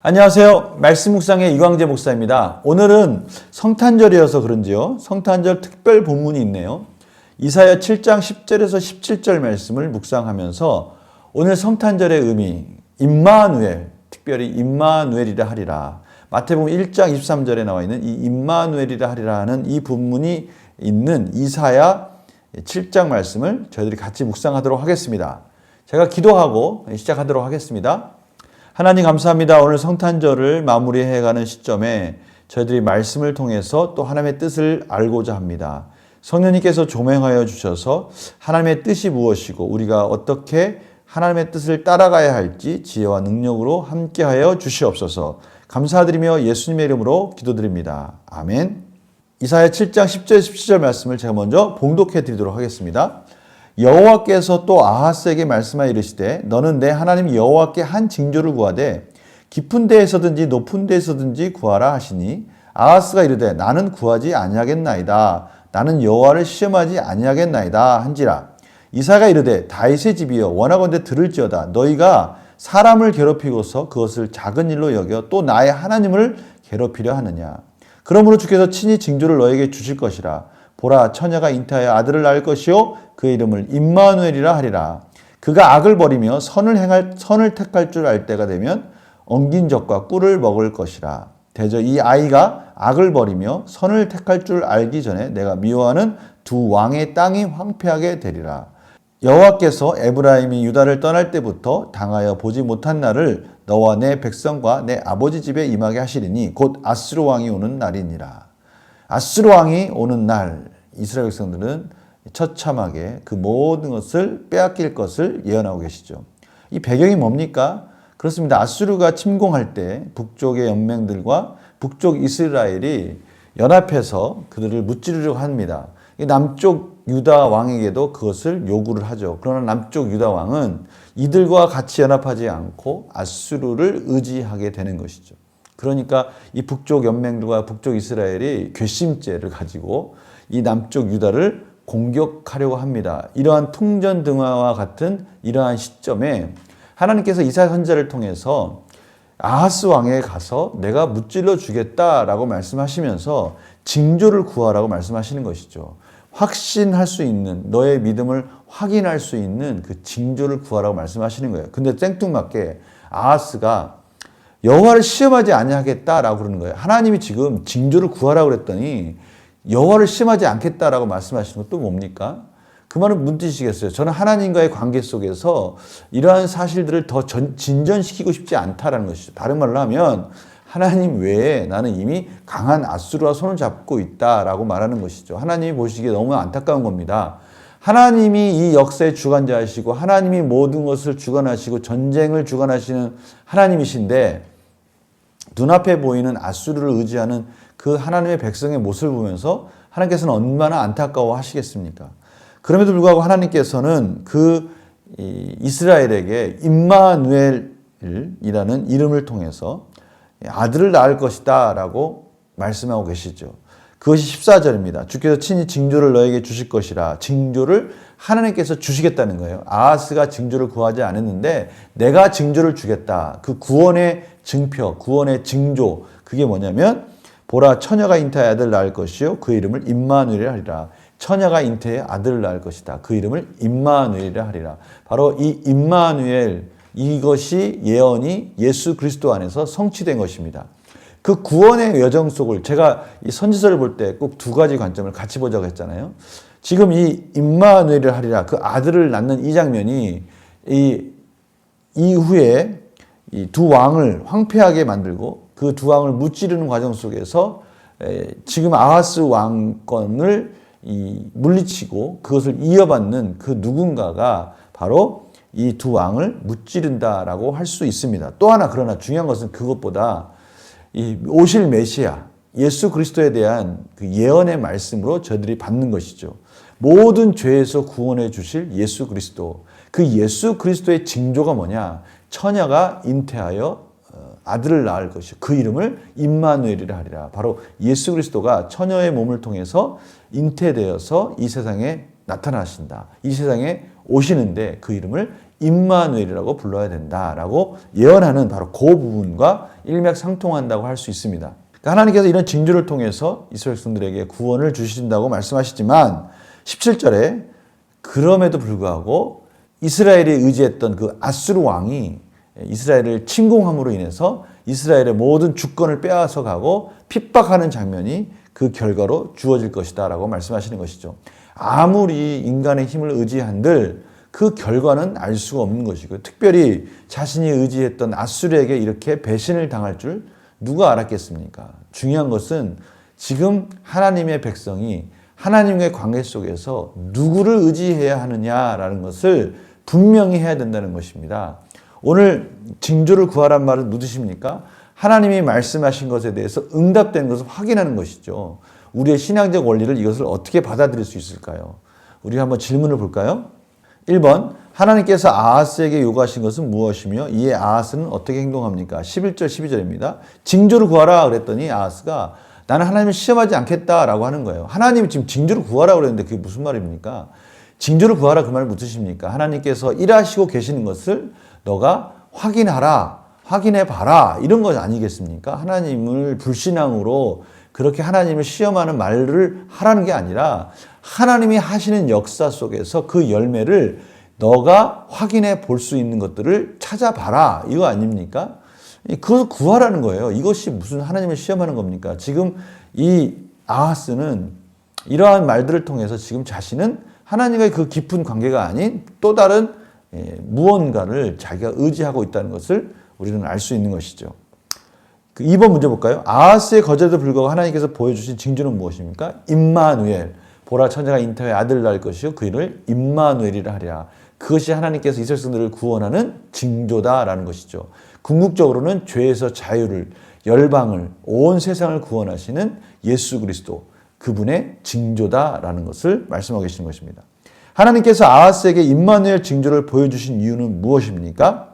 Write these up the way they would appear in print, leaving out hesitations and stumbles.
안녕하세요. 말씀 묵상의 이광재 목사입니다. 오늘은 성탄절이어서 그런지요. 성탄절 특별 본문이 있네요. 이사야 7장 10절에서 17절 말씀을 묵상하면서 오늘 성탄절의 의미, 임마누엘, 특별히 임마누엘이라 하리라. 마태복음 1장 23절에 나와 있는 이 임마누엘이라 하리라 하는 이 본문이 있는 이사야 7장 말씀을 저희들이 같이 묵상하도록 하겠습니다. 제가 기도하고 시작하도록 하겠습니다. 하나님 감사합니다. 오늘 성탄절을 마무리해가는 시점에 저희들이 말씀을 통해서 또 하나님의 뜻을 알고자 합니다. 성령님께서 조명하여 주셔서 하나님의 뜻이 무엇이고 우리가 어떻게 하나님의 뜻을 따라가야 할지 지혜와 능력으로 함께하여 주시옵소서. 감사드리며 예수님의 이름으로 기도드립니다. 아멘. 이사야 7장 10절 17절 말씀을 제가 먼저 봉독해 드리도록 하겠습니다. 여호와께서 또 아하스에게 말씀하여 이르시되 너는 내 하나님 여호와께 한 징조를 구하되 깊은 데에서든지 높은 데에서든지 구하라 하시니 아하스가 이르되 나는 구하지 아니하겠나이다. 나는 여호와를 시험하지 아니하겠나이다 한지라. 이사야가 이르되 다윗의 집이여 원하건대 들을지어다. 너희가 사람을 괴롭히고서 그것을 작은 일로 여겨 또 나의 하나님을 괴롭히려 하느냐. 그러므로 주께서 친히 징조를 너에게 주실 것이라. 보라 처녀가 잉태하여 아들을 낳을 것이요 그의 이름을 임마누엘이라 하리라. 그가 악을 버리며 선을 택할 줄 알 때가 되면 엉긴 젖과 꿀을 먹을 것이라. 대저 이 아이가 악을 버리며 선을 택할 줄 알기 전에 내가 미워하는 두 왕의 땅이 황폐하게 되리라. 여호와께서 에브라임이 유다를 떠날 때부터 당하여 보지 못한 날을 너와 내 백성과 내 아버지 집에 임하게 하시리니 곧 아스루 왕이 오는 날이니라. 아스루 왕이 오는 날 이스라엘 백성들은 처참하게 그 모든 것을 빼앗길 것을 예언하고 계시죠. 이 배경이 뭡니까? 그렇습니다. 아수르가 침공할 때 북쪽의 연맹들과 북쪽 이스라엘이 연합해서 그들을 무찌르려고 합니다. 남쪽 유다 왕에게도 그것을 요구를 하죠. 그러나 남쪽 유다 왕은 이들과 같이 연합하지 않고 아수르를 의지하게 되는 것이죠. 그러니까 이 북쪽 연맹들과 북쪽 이스라엘이 괘씸죄를 가지고 이 남쪽 유다를 공격하려고 합니다. 이러한 풍전등화와 같은 이러한 시점에 하나님께서 이사야 선지자를 통해서 아하스 왕에게 가서 내가 무찔러 주겠다라고 말씀하시면서 징조를 구하라고 말씀하시는 것이죠. 확신할 수 있는 너의 믿음을 확인할 수 있는 그 징조를 구하라고 말씀하시는 거예요. 근데 생뚱맞게 아하스가 여호와를 시험하지 아니하겠다라고 그러는 거예요. 하나님이 지금 징조를 구하라고 그랬더니 여호와를 시험하지 않겠다라고 말씀하시는 것도 뭡니까? 그 말은 무슨 뜻이겠어요? 저는 하나님과의 관계 속에서 이러한 사실들을 더 진전시키고 싶지 않다라는 것이죠. 다른 말로 하면 하나님 외에 나는 이미 강한 아수르와 손을 잡고 있다라고 말하는 것이죠. 하나님이 보시기에 너무 안타까운 겁니다. 하나님이 이 역사의 주관자이시고 하나님이 모든 것을 주관하시고 전쟁을 주관하시는 하나님이신데 눈앞에 보이는 아수르를 의지하는 그 하나님의 백성의 모습을 보면서 하나님께서는 얼마나 안타까워 하시겠습니까? 그럼에도 불구하고 하나님께서는 그 이스라엘에게 임마누엘이라는 이름을 통해서 아들을 낳을 것이다 라고 말씀하고 계시죠. 그것이 14절입니다. 주께서 친히 징조를 너에게 주실 것이라. 징조를 하나님께서 주시겠다는 거예요. 아하스가 징조를 구하지 않았는데 내가 징조를 주겠다. 그 구원의 증표, 구원의 징조. 그게 뭐냐면 보라 처녀가 잉태하여 아들을 낳을 것이요 그 이름을 임마누엘이라 하리라. 처녀가 잉태하여 아들을 낳을 것이다. 그 이름을 임마누엘이라 하리라. 바로 이 임마누엘 이것이 예언이 예수 그리스도 안에서 성취된 것입니다. 그 구원의 여정 속을 제가 이 선지서를 볼 때 꼭 두 가지 관점을 같이 보자고 했잖아요. 지금 이 임마누엘을 하리라 그 아들을 낳는 이 장면이 이 이후에 이 두 왕을 황폐하게 만들고 그 두 왕을 무찌르는 과정 속에서 지금 아하스 왕권을 물리치고 그것을 이어받는 그 누군가가 바로 이 두 왕을 무찌른다라고 할 수 있습니다. 또 하나 그러나 중요한 것은 그것보다 이 오실 메시아 예수 그리스도에 대한 그 예언의 말씀으로 저희들이 받는 것이죠. 모든 죄에서 구원해 주실 예수 그리스도. 그 예수 그리스도의 징조가 뭐냐? 처녀가 잉태하여 아들을 낳을 것이요. 그 이름을 임마누엘이라 하리라. 바로 예수 그리스도가 처녀의 몸을 통해서 잉태되어서 이 세상에 나타나신다. 이 세상에 오시는데 그 이름을 임마누엘이라고 불러야 된다라고 예언하는 바로 그 부분과 일맥상통한다고 할 수 있습니다. 그러니까 하나님께서 이런 징조를 통해서 이스라엘 백성들에게 구원을 주신다고 말씀하시지만 17절에 그럼에도 불구하고 이스라엘이 의지했던 그 아수르 왕이 이스라엘을 침공함으로 인해서 이스라엘의 모든 주권을 빼앗아 가고 핍박하는 장면이 그 결과로 주어질 것이다 라고 말씀하시는 것이죠. 아무리 인간의 힘을 의지한들 그 결과는 알 수가 없는 것이고, 특별히 자신이 의지했던 아수르에게 이렇게 배신을 당할 줄 누가 알았겠습니까? 중요한 것은 지금 하나님의 백성이 하나님과의 관계 속에서 누구를 의지해야 하느냐라는 것을 분명히 해야 된다는 것입니다. 오늘 징조를 구하란 말은 무엇입니까? 하나님이 말씀하신 것에 대해서 응답되는 것을 확인하는 것이죠. 우리의 신앙적 원리를 이것을 어떻게 받아들일 수 있을까요? 우리가 한번 질문을 볼까요? 1번, 하나님께서 아하스에게 요구하신 것은 무엇이며 이에 아하스는 어떻게 행동합니까? 11절 12절입니다. 징조를 구하라 그랬더니 아하스가 나는 하나님을 시험하지 않겠다라고 하는 거예요. 하나님이 지금 징조를 구하라 그랬는데 그게 무슨 말입니까? 징조를 구하라 그 말 무슨 뜻입니까? 하나님께서 일하시고 계시는 것을 너가 확인하라, 확인해봐라 이런 것 아니겠습니까? 하나님을 불신앙으로 그렇게 하나님을 시험하는 말을 하라는 게 아니라 하나님이 하시는 역사 속에서 그 열매를 너가 확인해 볼 수 있는 것들을 찾아봐라 이거 아닙니까? 그것을 구하라는 거예요. 이것이 무슨 하나님을 시험하는 겁니까? 지금 이 아하스는 이러한 말들을 통해서 지금 자신은 하나님과의 그 깊은 관계가 아닌 또 다른 무언가를 자기가 의지하고 있다는 것을 우리는 알 수 있는 것이죠. 2번 문제 볼까요? 아하스의 거절에도 불구하고 하나님께서 보여주신 징조는 무엇입니까? 임마누엘, 보라 천사가 잉태하여 아들을 낳을 것이요 그 이름을 임마누엘이라 하리라. 그것이 하나님께서 이스라엘 백성들을 구원하는 징조다라는 것이죠. 궁극적으로는 죄에서 자유를, 열방을, 온 세상을 구원하시는 예수 그리스도, 그분의 징조다라는 것을 말씀하고 계시는 것입니다. 하나님께서 아하스에게 임마누엘 징조를 보여주신 이유는 무엇입니까?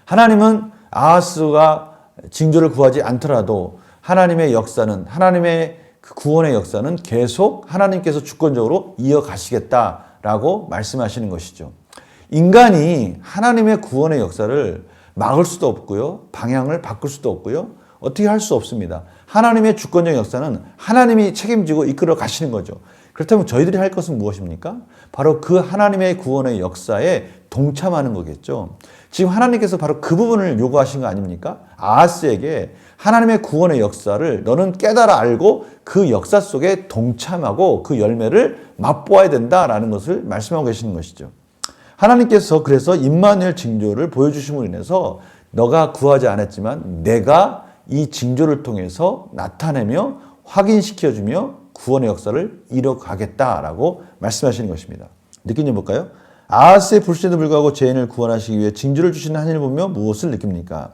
하나님은 아하스가 징조를 구하지 않더라도 하나님의 역사는, 하나님의 그 구원의 역사는 계속 하나님께서 주권적으로 이어가시겠다라고 말씀하시는 것이죠. 인간이 하나님의 구원의 역사를 막을 수도 없고요, 방향을 바꿀 수도 없고요, 어떻게 할 수 없습니다. 하나님의 주권적 역사는 하나님이 책임지고 이끌어 가시는 거죠. 그렇다면 저희들이 할 것은 무엇입니까? 바로 그 하나님의 구원의 역사에 동참하는 거겠죠. 지금 하나님께서 바로 그 부분을 요구하신 거 아닙니까? 아하스에게 하나님의 구원의 역사를 너는 깨달아 알고 그 역사 속에 동참하고 그 열매를 맛보아야 된다라는 것을 말씀하고 계시는 것이죠. 하나님께서 그래서 임마누엘 징조를 보여주심으로 인해서 너가 구하지 않았지만 내가 이 징조를 통해서 나타내며 확인시켜주며 구원의 역사를 이뤄가겠다라고 말씀하시는 것입니다. 느낀 점 볼까요? 아하스의 불신에도 불구하고 죄인을 구원하시기 위해 징조를 주시는 하나님을 보며 무엇을 느낍니까?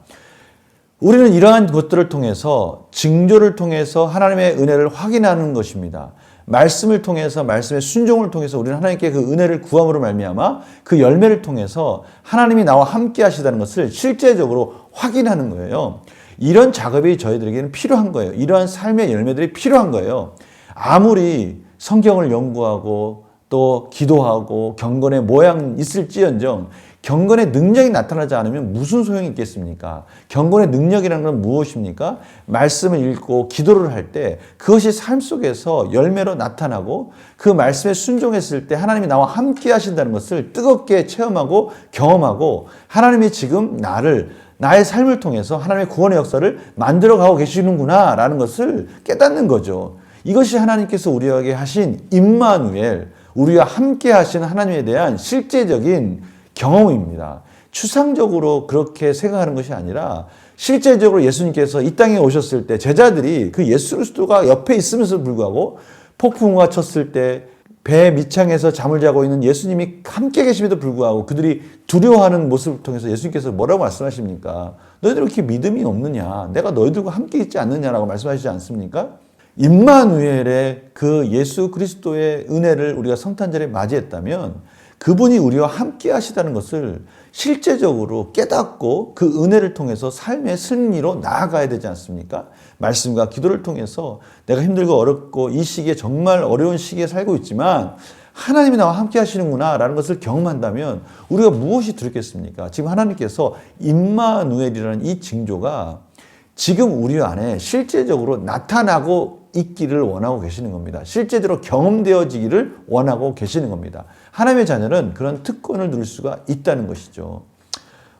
우리는 이러한 것들을 통해서 징조를 통해서 하나님의 은혜를 확인하는 것입니다. 말씀을 통해서, 말씀의 순종을 통해서 우리는 하나님께 그 은혜를 구함으로 말미암아 그 열매를 통해서 하나님이 나와 함께 하시다는 것을 실제적으로 확인하는 거예요. 이런 작업이 저희들에게는 필요한 거예요. 이러한 삶의 열매들이 필요한 거예요. 아무리 성경을 연구하고 또 기도하고 경건의 모양 있을지언정 경건의 능력이 나타나지 않으면 무슨 소용이 있겠습니까? 경건의 능력이라는 건 무엇입니까? 말씀을 읽고 기도를 할 때 그것이 삶 속에서 열매로 나타나고 그 말씀에 순종했을 때 하나님이 나와 함께 하신다는 것을 뜨겁게 체험하고 경험하고 하나님이 지금 나의 삶을 통해서 하나님의 구원의 역사를 만들어가고 계시는구나 라는 것을 깨닫는 거죠. 이것이 하나님께서 우리에게 하신 임마누엘, 우리와 함께 하시는 하나님에 대한 실제적인 경험입니다. 추상적으로 그렇게 생각하는 것이 아니라 실제적으로 예수님께서 이 땅에 오셨을 때 제자들이 그 예수 그리스도가 옆에 있으면서 불구하고 폭풍우가 쳤을 때 배 밑창에서 잠을 자고 있는 예수님이 함께 계심에도 불구하고 그들이 두려워하는 모습을 통해서 예수님께서 뭐라고 말씀하십니까? 너희들 왜 이렇게 믿음이 없느냐? 내가 너희들과 함께 있지 않느냐라고 말씀하시지 않습니까? 임마누엘의 그 예수 그리스도의 은혜를 우리가 성탄절에 맞이했다면 그분이 우리와 함께 하시다는 것을 실제적으로 깨닫고 그 은혜를 통해서 삶의 승리로 나아가야 되지 않습니까? 말씀과 기도를 통해서 내가 힘들고 어렵고 이 시기에 정말 어려운 시기에 살고 있지만 하나님이 나와 함께 하시는구나 라는 것을 경험한다면 우리가 무엇이 두렵겠습니까? 지금 하나님께서 임마누엘이라는 이 징조가 지금 우리 안에 실제적으로 나타나고 있기를 원하고 계시는 겁니다. 실제적으로 경험되어지기를 원하고 계시는 겁니다. 하나님의 자녀는 그런 특권을 누릴 수가 있다는 것이죠.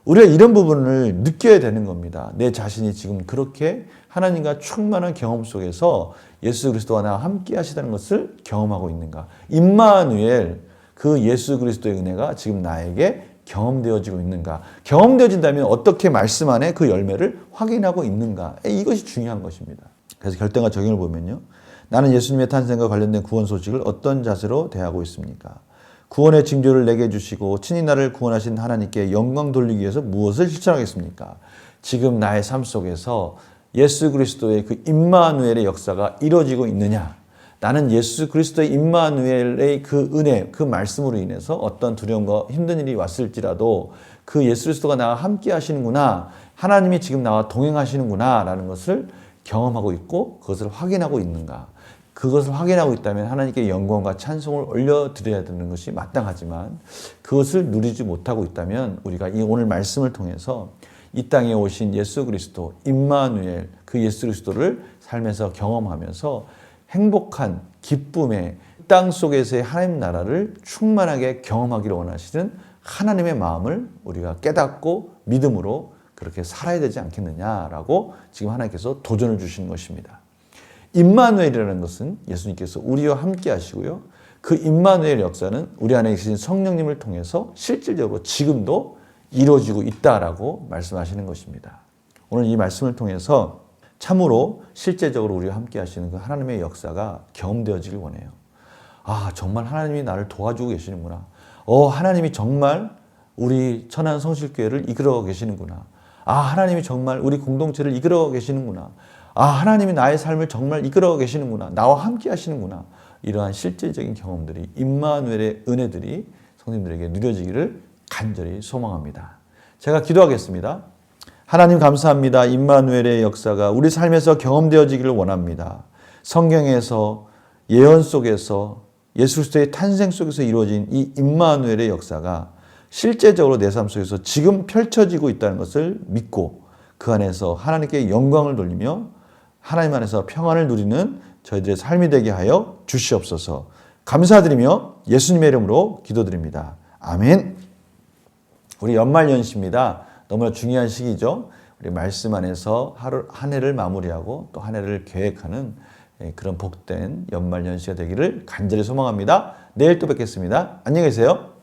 우리가 이런 부분을 느껴야 되는 겁니다. 내 자신이 지금 그렇게 하나님과 충만한 경험 속에서 예수 그리스도와 나와 함께 하시다는 것을 경험하고 있는가. 임마누엘, 그 예수 그리스도의 은혜가 지금 나에게 경험되어지고 있는가. 경험되어진다면 어떻게 말씀 안에 그 열매를 확인하고 있는가. 이것이 중요한 것입니다. 그래서 결단과 적용을 보면요. 나는 예수님의 탄생과 관련된 구원 소식을 어떤 자세로 대하고 있습니까? 구원의 징조를 내게 주시고 친히 나를 구원하신 하나님께 영광 돌리기 위해서 무엇을 실천하겠습니까? 지금 나의 삶 속에서 예수 그리스도의 그 임마누엘의 역사가 이루어지고 있느냐? 나는 예수 그리스도의 임마누엘의 그 은혜, 그 말씀으로 인해서 어떤 두려움과 힘든 일이 왔을지라도 그 예수 그리스도가 나와 함께 하시는구나, 하나님이 지금 나와 동행하시는구나 라는 것을 경험하고 있고 그것을 확인하고 있는가. 그것을 확인하고 있다면 하나님께 영광과 찬송을 올려드려야 되는 것이 마땅하지만 그것을 누리지 못하고 있다면 우리가 이 오늘 말씀을 통해서 이 땅에 오신 예수 그리스도, 임마누엘, 그 예수 그리스도를 삶에서 경험하면서 행복한 기쁨의 땅 속에서의 하나님 나라를 충만하게 경험하기를 원하시는 하나님의 마음을 우리가 깨닫고 믿음으로 그렇게 살아야 되지 않겠느냐라고 지금 하나님께서 도전을 주시는 것입니다. 임마누엘이라는 것은 예수님께서 우리와 함께 하시고요. 그 임마누엘 역사는 우리 안에 계신 성령님을 통해서 실질적으로 지금도 이루어지고 있다라고 말씀하시는 것입니다. 오늘 이 말씀을 통해서 참으로 실제적으로 우리와 함께 하시는 그 하나님의 역사가 경험되어지길 원해요. 아, 정말 하나님이 나를 도와주고 계시는구나. 하나님이 정말 우리 천안 성실교회를 이끌어 계시는구나. 아, 하나님이 정말 우리 공동체를 이끌어 계시는구나. 아, 하나님이 나의 삶을 정말 이끌어 계시는구나. 나와 함께 하시는구나. 이러한 실질적인 경험들이, 임마누엘의 은혜들이 성도님들에게 누려지기를 간절히 소망합니다. 제가 기도하겠습니다. 하나님 감사합니다. 임마누엘의 역사가 우리 삶에서 경험되어지기를 원합니다. 성경에서 예언 속에서 예수 그리스도의 탄생 속에서 이루어진 이 임마누엘의 역사가 실제적으로 내 삶 속에서 지금 펼쳐지고 있다는 것을 믿고 그 안에서 하나님께 영광을 돌리며 하나님 안에서 평안을 누리는 저희들의 삶이 되게 하여 주시옵소서. 감사드리며 예수님의 이름으로 기도드립니다. 아멘. 우리 연말연시입니다. 너무나 중요한 시기죠. 우리 말씀 안에서 한 해를 마무리하고 또 한 해를 계획하는 그런 복된 연말연시가 되기를 간절히 소망합니다. 내일 또 뵙겠습니다. 안녕히 계세요.